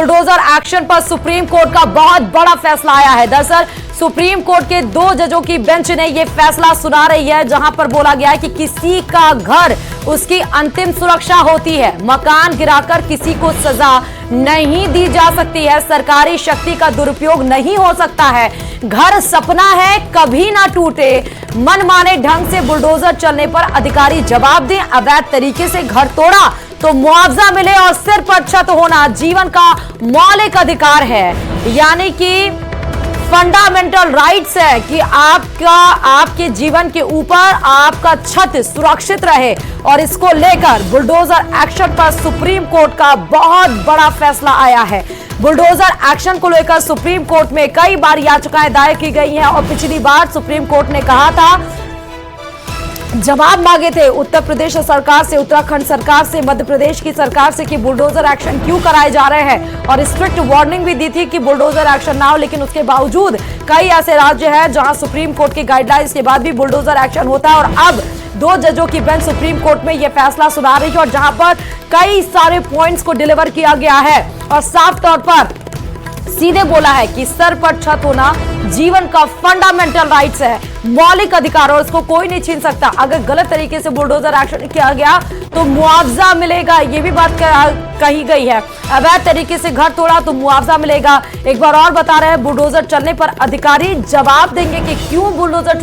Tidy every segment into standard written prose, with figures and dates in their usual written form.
Bulldozer action पर supreme court का बहुत बड़ा फैसला आया है। दरअसल सुप्रीम कोर्ट के 2 जजों की बेंच ने यह फैसला सुना रही है, जहां पर बोला गया है कि किसी का घर उसकी अंतिम सुरक्षा होती है। मकान गिराकर किसी को सजा नहीं दी जा सकती है। सरकारी शक्ति का दुरुपयोग नहीं हो सकता है। घर सपना है, कभी ना टूटे। मनमाने ढंग से बुलडोजर चलने पर अधिकारी जवाब दें। अवैध तरीके से घर तोड़ा तो मुआवजा मिले और सिर पर छत होना जीवन का मौलिक अधिकार है, यानी कि फंडामेंटल राइट्स है कि आपके जीवन के ऊपर आपका छत सुरक्षित रहे। और इसको लेकर बुलडोजर एक्शन पर सुप्रीम कोर्ट का बहुत बड़ा फैसला आया है। बुलडोजर एक्शन को लेकर सुप्रीम कोर्ट में कई बार याचिकाएं दायर की गई हैं और पिछली बार सुप्रीम कोर्ट ने कहा था, जवाब मांगे थे उत्तर प्रदेश सरकार से, उत्तराखंड सरकार से, मध्य प्रदेश की सरकार से कि बुलडोजर एक्शन क्यों कराए जा रहे हैं, और स्ट्रिक्ट वार्निंग भी दी थी कि बुलडोजर एक्शन ना हो। लेकिन उसके बावजूद कई ऐसे राज्य हैं जहां सुप्रीम कोर्ट की गाइडलाइंस के बाद भी बुलडोजर एक्शन होता है। और अब 2 जजों की बेंच सुप्रीम कोर्ट में यह फैसला सुना रही है, और जहां पर कई सारे पॉइंट्स को डिलीवर किया गया है और साफ तौर पर सीधे बोला है कि सर पर छत होना जीवन का फंडामेंटल राइट्स है, मौलिक अधिकार, और उसको कोई नहीं छीन सकता। अगर गलत तरीके से बुलडोजर एक्शन किया गया तो मुआवजा मिलेगा, ये भी बात कही गई है। अवैध तरीके से घर तोड़ा तो मुआवजा मिलेगा। एक बार और बता रहे हैं, बुलडोजर चलने पर अधिकारी जवाब देंगे कि क्यों बुलडोजर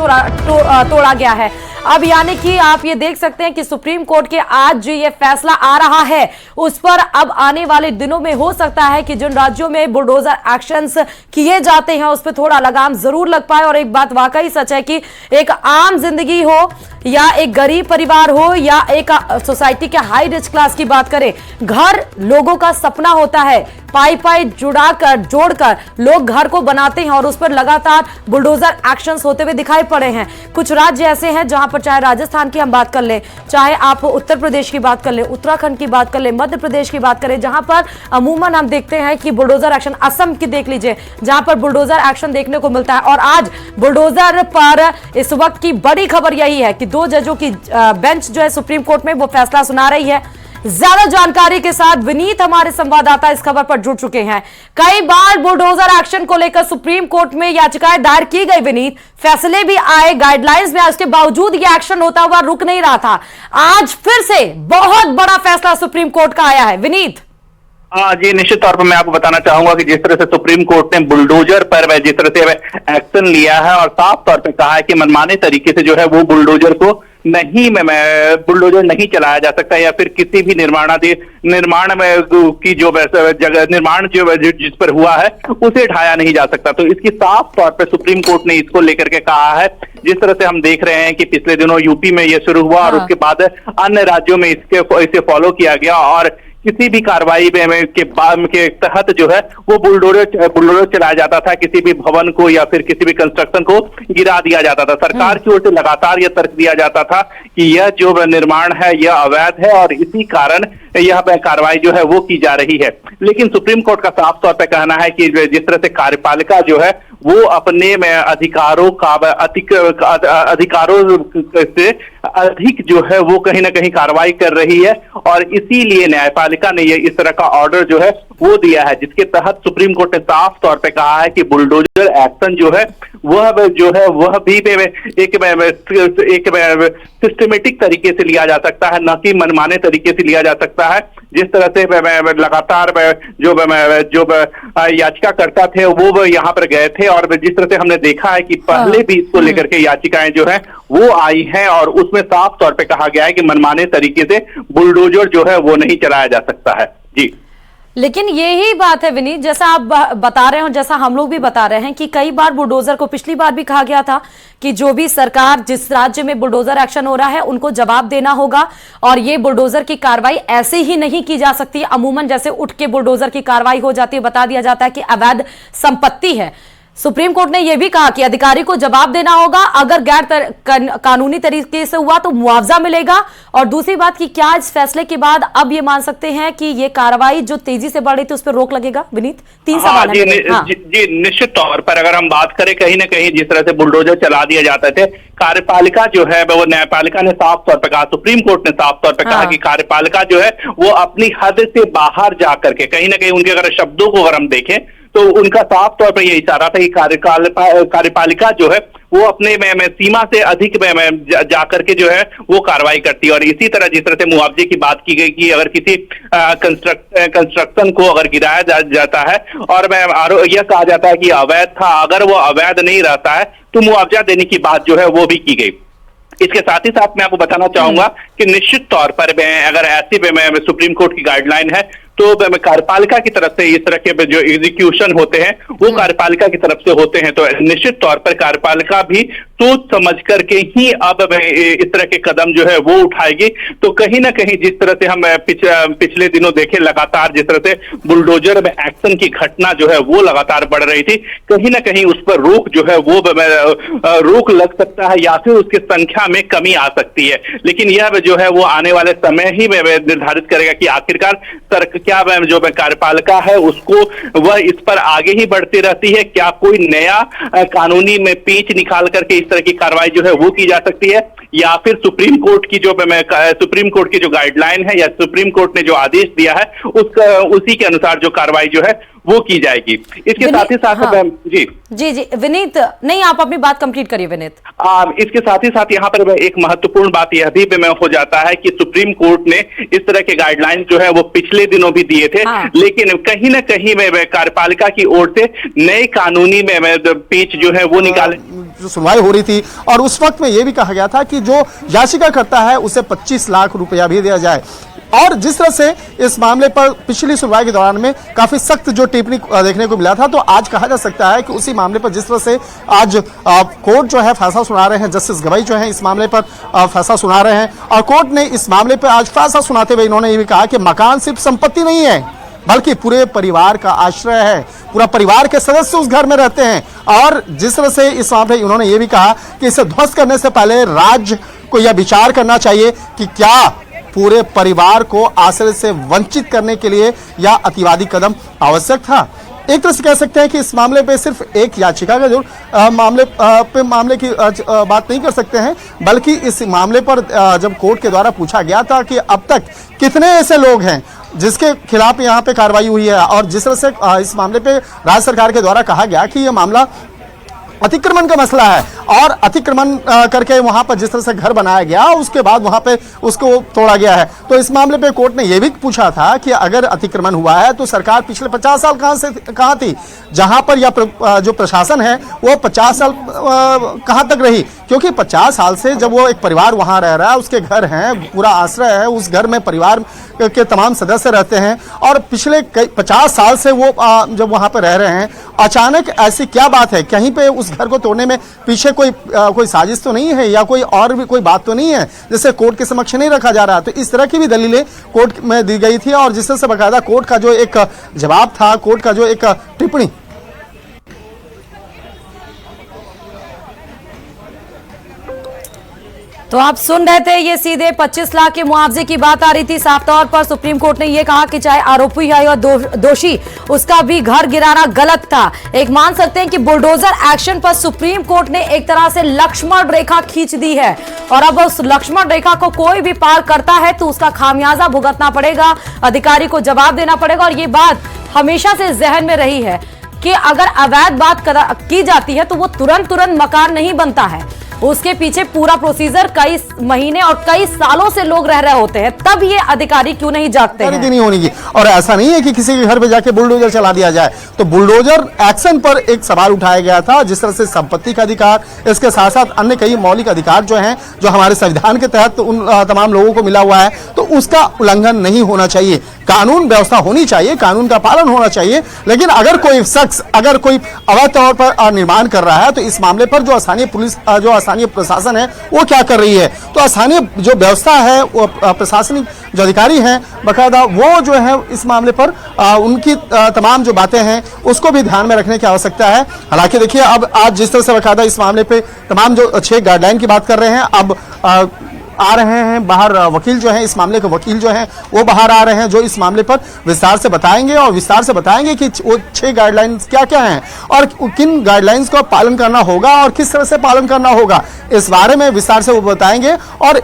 तोड़ा गया है। अब यानी कि आप ये देख सकते हैं कि सुप्रीम कोर्ट के आज जो ये फैसला आ रहा है, उस पर अब आने वाले दिनों में हो सकता है कि जिन राज्यों में बुलडोजर एक्शंस किए जाते हैं उस पर थोड़ा लगाम जरूर लग पाए। और एक बात वाकई सच है कि एक आम जिंदगी हो या एक गरीब परिवार हो या एक सोसाइटी के हाई रिच क्लास की बात करें, घर लोगों का सपना होता है। पाई जोड़कर लोग घर को बनाते हैं और उस पर लगातार बुलडोजर एक्शंस होते हुए दिखाई पड़े हैं। कुछ राज्य ऐसे हैं जहां पर, चाहे राजस्थान की हम बात कर लें, चाहे आप उत्तर प्रदेश की बात कर लें, उत्तराखंड की बात कर लें, मध्य प्रदेश की बात करें, जहां पर अमूमन हम देखते हैं कि बुलडोजर एक्शन, असम की देख लीजिए जहां पर बुलडोजर एक्शन देखने को मिलता है। और आज बुलडोजर पर इस वक्त की बड़ी खबर यही है कि 2 जजों की बेंच जो है सुप्रीम कोर्ट में वो फैसला सुना रही है। ज्यादा जानकारी के साथ विनीत हमारे संवाददाता इस खबर पर जुड़ चुके हैं। कई बार बुलडोजर एक्शन को लेकर सुप्रीम कोर्ट में याचिकाएं दायर की गई विनीत, फैसले भी आए, गाइडलाइंस में आए, उसके बावजूद यह एक्शन होता हुआ रुक नहीं रहा था। आज फिर से बहुत बड़ा फैसला सुप्रीम कोर्ट का आया है विनीत। हाँ जी, निश्चित तौर पर मैं आपको बताना चाहूंगा कि जिस तरह से सुप्रीम कोर्ट ने बुलडोजर पर जिस तरह से एक्शन लिया है और साफ तौर पर कहा है कि मनमाने तरीके से जो है वो बुलडोजर नहीं चलाया जा सकता, या फिर किसी भी निर्माण में की जो जगह निर्माण जो जिस पर हुआ है उसे ढाया नहीं जा सकता। तो इसकी साफ तौर पर सुप्रीम कोर्ट ने इसको लेकर के कहा है। जिस तरह से हम देख रहे हैं कि पिछले दिनों यूपी में यह शुरू हुआ और उसके बाद अन्य राज्यों में इसे फॉलो किया गया, और किसी भी कार्रवाई के तहत जो है वो बुलडोजर चलाया जाता था, किसी भी भवन को या फिर किसी भी कंस्ट्रक्शन को गिरा दिया जाता था। सरकार की ओर से लगातार यह तर्क दिया जाता था कि यह जो निर्माण है यह अवैध है और इसी कारण यह कार्रवाई जो है वो की जा रही है। लेकिन सुप्रीम कोर्ट का साफ तौर पर कहना है कि जिस तरह से कार्यपालिका जो है वो अपने में अधिकारों से अधिक जो है वो कहीं ना कहीं कार्रवाई कर रही है, और इसीलिए न्यायपालिका ने ये इस तरह का ऑर्डर जो है वो दिया है, जिसके तहत सुप्रीम कोर्ट ने साफ तौर पे कहा है कि बुलडोजर एक्शन जो है वह भी एक सिस्टमेटिक तरीके से लिया जा सकता है, न कि मनमाने तरीके से लिया जा सकता है। जिस तरह से लगातार जो याचिकाकर्ता थे वो यहाँ पर गए थे, और जिस तरह से हमने देखा है कि पहले भी इसको लेकर के याचिकाएं जो है वो आई हैं, और उसमें साफ तौर पे कहा गया है कि मनमाने तरीके से बुलडोजर जो है वो नहीं चलाया जा सकता है। जी, लेकिन यही बात है विनीत, जैसा आप बता रहे हो, जैसा हम लोग भी बता रहे हैं कि कई बार बुलडोजर को, पिछली बार भी कहा गया था कि जो भी सरकार, जिस राज्य में बुलडोजर एक्शन हो रहा है उनको जवाब देना होगा, और ये बुलडोजर की कार्रवाई ऐसे ही नहीं की जा सकती। अमूमन जैसे उठ के बुलडोजर की कार्रवाई हो जाती है, बता दिया जाता है कि अवैध संपत्ति है। सुप्रीम कोर्ट ने यह भी कहा कि अधिकारी को जवाब देना होगा, अगर कानूनी तरीके से हुआ तो मुआवजा मिलेगा। और दूसरी बात कि क्या इस फैसले के बाद अब ये मान सकते हैं कि ये कार्रवाई जो तेजी से बढ़ रही थी उस पर रोक लगेगा? विनीत, 3 सवाल है। जी, निश्चित तौर पर अगर हम बात करें, कहीं ना कहीं जिस तरह से बुलडोजर चला दिया जाते थे, कार्यपालिका जो है वो न्यायपालिका ने साफ तौर पर कहा, सुप्रीम कोर्ट ने साफ तौर पर कहा कि कार्यपालिका जो है वो अपनी हद से बाहर जाकर के, कहीं ना कहीं उनके अगर शब्दों को अगर हम देखें तो उनका साफ तौर पर यह इशारा था कि कार्यपालिका जो है वो अपने में सीमा से अधिक में जाकर के जो है वो कार्रवाई करती है। और इसी तरह जिस तरह से मुआवजे की बात की गई कि अगर किसी कंस्ट्रक्शन को अगर गिराया जाता है और यह कहा जाता है कि अवैध था, अगर वो अवैध नहीं रहता है तो मुआवजा देने की बात जो है वो भी की गई। इसके साथ ही साथ मैं आपको बताना चाहूंगा कि निश्चित तौर पर अगर ऐसी में सुप्रीम कोर्ट की गाइडलाइन है तो कार्यपालिका की तरफ से इस तरह के जो एग्जीक्यूशन होते हैं वो कार्यपालिका की तरफ से होते हैं, तो निश्चित तौर पर कार्यपालिका भी सोच समझ करके ही अब इस तरह के कदम जो है वो उठाएगी। तो कहीं ना कहीं जिस तरह से हम पिछले दिनों देखे, लगातार जिस तरह से बुलडोजर में एक्शन की घटना जो है वो लगातार बढ़ रही थी, कहीं ना कहीं उस पर रोक जो है वो रोक लग सकता है या फिर उसकी संख्या में कमी आ सकती है। लेकिन यह जो है वो आने वाले समय ही में निर्धारित करेगा कि आखिरकार क्या जो कार्यपालिका है उसको वह इस पर आगे ही बढ़ती रहती है, क्या कोई नया कानूनी में पेच निकाल करके इस तरह की कार्रवाई जो है वो की जा सकती है, या फिर सुप्रीम कोर्ट की जो गाइडलाइन है या सुप्रीम कोर्ट ने जो आदेश दिया है उसी के अनुसार जो कार्रवाई जो है वो की जाएगी। इसके साथ ही साथ जी विनीत, नहीं आप अपनी बात कंप्लीट करिए विनीत। इसके साथ ही साथ यहाँ पर एक महत्वपूर्ण बात यह भी हो जाता है कि सुप्रीम कोर्ट ने इस तरह के गाइडलाइन जो है वो पिछले दिनों भी दिए थे, लेकिन कहीं ना कहीं में कार्यपालिका की ओर से नए कानूनी में पेच जो है वो निकाले जो सुनवाई हो रही थी, और उस वक्त में यह भी कहा गया था कि जो याचिका करता है उसे 25 लाख रुपया भी दिया जाए। और जिस तरह से इस मामले पर पिछली सुनवाई के दौरान में काफी सख्त जो टिप्पणी देखने को मिला था, तो आज कहा जा सकता है कि उसी मामले पर जिस तरह से आज कोर्ट जो है फैसला सुना रहे हैं, जस्टिस गवाई जो है इस मामले पर फैसला सुना रहे हैं, और कोर्ट ने इस मामले पर आज फैसला सुनाते हुए इन्होंने ये भी कहा कि मकान सिर्फ संपत्ति नहीं है बल्कि पूरे परिवार का आश्रय है, पूरा परिवार के सदस्य उस घर में रहते हैं। और जिस तरह से इस मामले उन्होंने ये भी कहा कि इसे ध्वस्त करने से पहले राज्य को यह विचार करना चाहिए कि क्या पूरे परिवार को आश्रय से वंचित करने के लिए यह अतिवादी कदम आवश्यक था। एक तरह से कह सकते हैं कि इस मामले पे सिर्फ एक याचिका का जो मामले की बात नहीं कर सकते हैं, बल्कि इस मामले पर जब कोर्ट के द्वारा पूछा गया था कि अब तक कितने ऐसे लोग हैं जिसके खिलाफ यहाँ पे कार्रवाई हुई है, और जिस तरह से इस मामले पे राज्य सरकार के द्वारा कहा गया कि यह मामला अतिक्रमण का मसला है, और अतिक्रमण करके वहां पर जिस तरह से घर बनाया गया उसके बाद वहां पे उसको तोड़ा गया है, तो इस मामले पे कोर्ट ने यह भी पूछा था कि अगर अतिक्रमण हुआ है तो सरकार पिछले 50 साल कहां थी, जहां पर यह जो प्रशासन है वो 50 साल कहां तक रही, क्योंकि 50 साल से जब वो एक परिवार वहां रह रहा है, उसके घर हैं, पूरा आश्रय है, उस घर में परिवार के तमाम सदस्य रहते हैं, और पिछले 50 साल से वो जब वहां पर रह रहे हैं, अचानक ऐसी क्या बात है, कहीं पे उस घर को तोड़ने में पीछे कोई साजिश तो नहीं है, या कोई और भी कोई बात तो नहीं है जिसे कोर्ट के समक्ष नहीं रखा जा रहा। तो इस तरह की भी दलीलें कोर्ट में दी गई थी, और जिस तरह से बकायदा कोर्ट का जो एक जवाब था, कोर्ट का जो एक टिप्पणी तो आप सुन रहे थे, ये सीधे 25 लाख के मुआवजे की बात आ रही थी। साफ तौर पर सुप्रीम कोर्ट ने यह कहा कि चाहे आरोपी है या दोषी, उसका भी घर गिराना गलत था। एक मान सकते हैं कि बुलडोजर एक्शन पर सुप्रीम कोर्ट ने एक तरह से लक्ष्मण रेखा खींच दी है, और अब उस लक्ष्मण रेखा को कोई भी पार करता है तो उसका खामियाजा भुगतना पड़ेगा, अधिकारी को जवाब देना पड़ेगा। और ये बात हमेशा से जहन में रही है कि अगर अवैध बात की जाती है तो वो तुरंत मकान नहीं बनता है, उसके पीछे पूरा प्रोसीजर कई महीने और कई सालों से लोग रह रहे होते हैं, तब ये अधिकारी क्यों नहीं जागते हैं? नहीं होनी, और ऐसा नहीं है कि किसी के घर पे जाके बुलडोजर चला दिया जाए। तो बुलडोजर एक्शन पर एक सवाल उठाया गया था, जिस तरह से संपत्ति का अधिकार, इसके साथ साथ अन्य कई मौलिक अधिकार जो हैं, जो हमारे संविधान के तहत उन तमाम लोगों को मिला हुआ है, तो उसका उल्लंघन नहीं होना चाहिए। कानून व्यवस्था होनी चाहिए, कानून का पालन होना चाहिए। लेकिन अगर कोई शख्स अगर कोई अवैध तौर पर निर्माण कर रहा है तो इस मामले पर जो स्थानीय पुलिस जो स्थानीय प्रशासन है वो क्या कर रही है? तो स्थानीय जो व्यवस्था है, वो प्रशासनिक जो अधिकारी हैं बाकायदा, वो जो है इस मामले पर उनकी तमाम जो बातें हैं उसको भी ध्यान में रखने की आवश्यकता है। हालांकि देखिए, अब आज जिस तरह से बाकायदा इस मामले पे तमाम जो 6 गाइडलाइन की बात कर रहे हैं, अब आ रहे हैं बाहर वकील जो है, इस मामले के वकील जो हैं वो बाहर आ रहे हैं, जो इस मामले पर विस्तार से बताएंगे और विस्तार से बताएंगे कि वो 6 गाइडलाइंस क्या क्या हैं और किन गाइडलाइंस का पालन करना होगा और किस तरह से पालन करना होगा, इस बारे में विस्तार से वो बताएंगे। और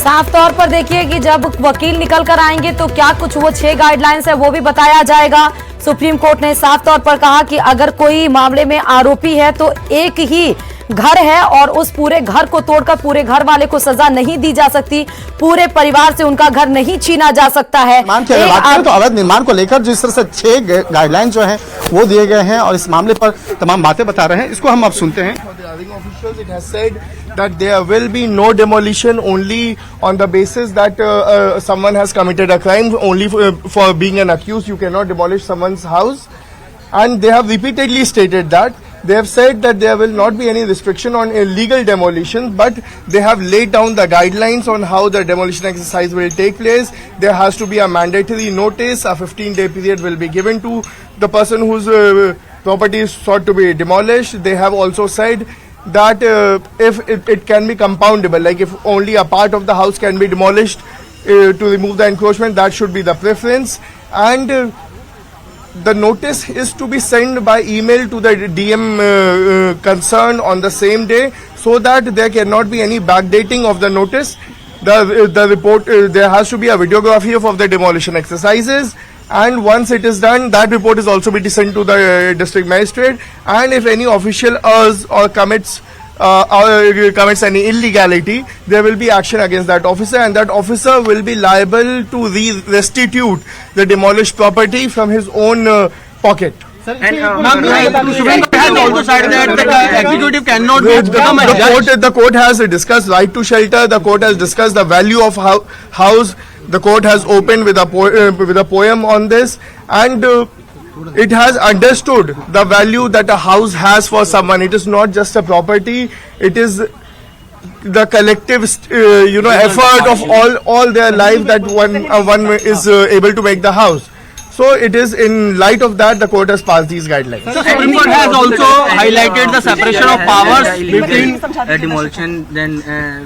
साफ तौर पर देखिए कि जब वकील निकल कर आएंगे तो क्या कुछ वो 6 गाइडलाइंस है वो भी बताया जाएगा। सुप्रीम कोर्ट ने साफ तौर पर कहा कि अगर कोई मामले में आरोपी है तो एक ही घर है और उस पूरे घर को तोड़कर पूरे घर वाले को सजा नहीं दी जा सकती, पूरे परिवार से उनका घर नहीं छीना जा सकता है। तो अवैध निर्माण को लेकर जिस तरह से 6 गाइडलाइन जो हैं वो दिए गए हैं और इस मामले पर तमाम बातें बता रहे हैं, इसको हम अब सुनते हैं। That there will be no demolition only on the basis that someone has committed a crime. Only for being an accused, you cannot demolish someone's house. And they have repeatedly stated that. They have said that there will not be any restriction on illegal demolition, but they have laid down the guidelines on how the demolition exercise will take place. There has to be a mandatory notice. A 15-day period will be given to the person whose property is sought to be demolished. They have also said that if it can be compoundable, like if only a part of the house can be demolished to remove the encroachment, that should be the preference. And the notice is to be sent by email to the DM concerned on the same day, so that there cannot be any backdating of the notice. The report, there has to be a videography of the demolition exercises. And once it is done, that report is also be sent to the district magistrate. And if any official errs or commits commits any illegality, there will be action against that officer, and that officer will be liable to restitute the demolished property from his own pocket. Supreme Court has also said that the executive cannot become a judge. The court has discussed right to shelter. The court has discussed the value of house. The court has opened with a poem on this, and it has understood the value that a house has for someone. It is not just a property. It is the collective, effort of all their life that one is able to make the house. So it is in light of that the court has passed these guidelines. So Supreme Court has also highlighted the separation of powers between demolition. Then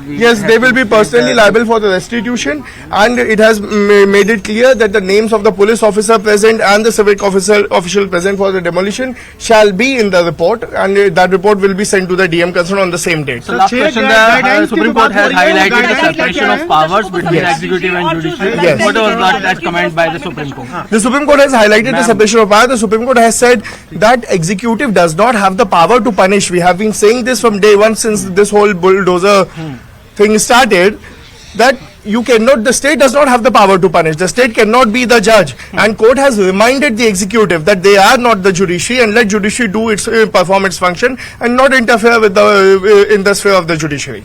yes, they will be personally liable for the restitution, and it has made it clear that the names of the police officer present and the civic official present for the demolition shall be in the report, and that report will be sent to the DM concerned on the same date. So last question: the Supreme Court has highlighted the separation of powers between executive and judiciary. Yes. What was that comment by the Supreme Court? The Supreme Court has highlighted the separation of power. The Supreme Court has said that executive does not have the power to punish. We have been saying this from day one since this whole bulldozer thing started, that the state does not have the power to punish. The state cannot be the judge. And court has reminded the executive that they are not the judiciary, and let judiciary do its perform its function and not interfere with the in the sphere of the judiciary.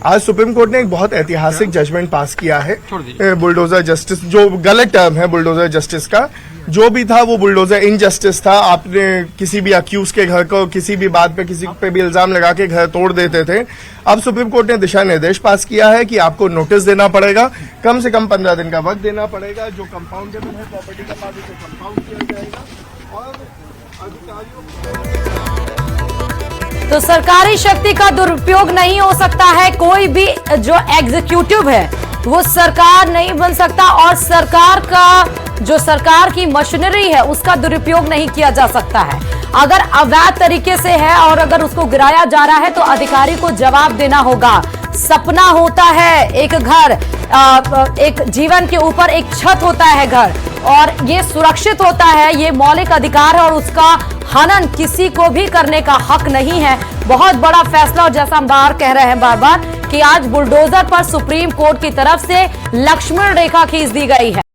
आज supreme court ने एक बहुत ऐतिहासिक judgement पास किया है bulldozer justice, जो गलत term है बुलडोजर जस्टिस का, जो भी था वो बुलडोजर इनजस्टिस था। आपने किसी भी अक्यूज के घर को किसी भी बात पे किसी पे भी इल्जाम लगा के घर तोड़ देते थे। अब सुप्रीम कोर्ट ने दिशा निर्देश पास किया है कि आपको नोटिस देना पड़ेगा, कम से कम 15 दिन का वक्त देना पड़ेगा। जो कंपाउंडेबल है प्रॉपर्टी का पास उसे कंपाउंड किया जाएगा और अधिकारियों। तो सरकारी शक्ति का दुरुपयोग नहीं हो सकता है, कोई भी जो एग्जीक्यूटिव है वो सरकार नहीं बन सकता, और सरकार की मशीनरी है उसका दुरुपयोग नहीं किया जा सकता है। अगर अवैध तरीके से है और अगर उसको गिराया जा रहा है तो अधिकारी को जवाब देना होगा। सपना होता है एक घर, एक जीवन के ऊपर एक छत होता है घर, और ये सुरक्षित होता है, ये मौलिक अधिकार है, और उसका हनन किसी को भी करने का हक नहीं है। बहुत बड़ा फैसला, और जैसा हम बार कह रहे हैं बार बार कि आज बुलडोजर पर सुप्रीम कोर्ट की तरफ से लक्ष्मण रेखा खींच दी गई है।